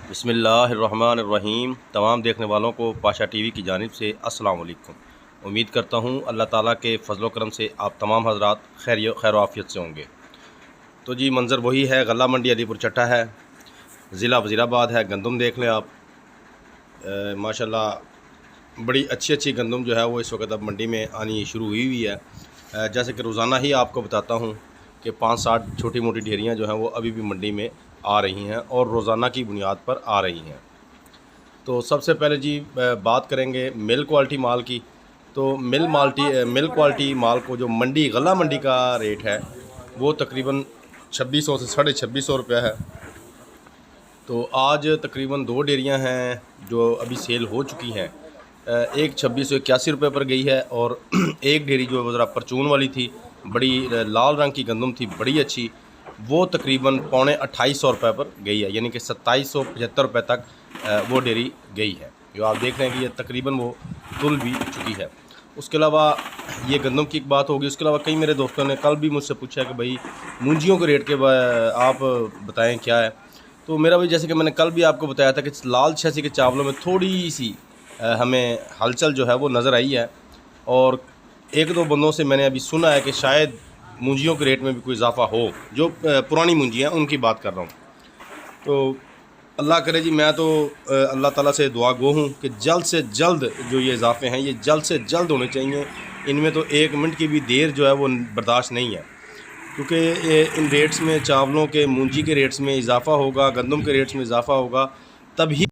बिस्मिल्लाहिर्रहमानिर्रहीम। तमाम देखने वालों को पाशा टीवी की जानिब से अस्सलाम वालेकुम। उम्मीद करता हूँ अल्लाह ताला के फजल करम से आप तमाम हजरात खैर आफियत से होंगे। तो जी मंज़र वही है, गला मंडी अलीपुर चट्टा है, ज़िला वज़ीराबाद है। गंदम देख लें आप, माशाल्लाह बड़ी अच्छी गंदम जो है वो इस वक्त अब मंडी में आनी शुरू हुई है। जैसे कि रोज़ाना ही आपको बताता हूँ कि 5-7 छोटी मोटी ढेरियाँ जो हैं वो अभी भी मंडी में आ रही हैं और रोज़ाना की बुनियाद पर आ रही हैं। तो सबसे पहले जी बात करेंगे मिल क्वालिटी माल की। तो मिल क्वालिटी माल को जो मंडी गला मंडी का रेट है वो तकरीबन 2600 से 2650 रुपया है। तो आज तकरीबन 2 डेयरियाँ हैं जो अभी सेल हो चुकी हैं। एक 2681 रुपये पर गई है और एक डेयरी जो ज़रा परचून वाली थी, बड़ी लाल रंग की गंदम थी, बड़ी अच्छी, वो तकरीबन 2850 रुपये पर गई है, यानी कि 2775 रुपये तक वो डेयरी गई है। जो आप देख रहे हैं कि ये तकरीबन वो तुल भी चुकी है। उसके अलावा ये गंदम की एक बात होगी। उसके अलावा कई मेरे दोस्तों ने कल भी मुझसे पूछा कि भाई मूंजियों के रेट के आप बताएं क्या है। तो मेरा भी जैसे कि मैंने कल भी आपको बताया था कि लाल छियासी के चावलों में थोड़ी सी हमें हलचल जो है वो नज़र आई है और एक दो बंदों से मैंने अभी सुना है कि शायद मूंजियों के रेट में भी कोई इजाफा हो। जो पुरानी मूंजी हैं उनकी बात कर रहा हूँ। तो अल्लाह करे जी, मैं तो अल्लाह ताला से दुआ गो हूँ कि जल्द से जल्द जो ये इजाफे हैं ये जल्द से जल्द होने चाहिए। इनमें तो 1 मिनट की भी देर जो है वो बर्दाश्त नहीं है, क्योंकि इन रेट्स में चावलों के मूंजी के रेट्स में इजाफा होगा, गंदम के रेट्स में इजाफा होगा, तभी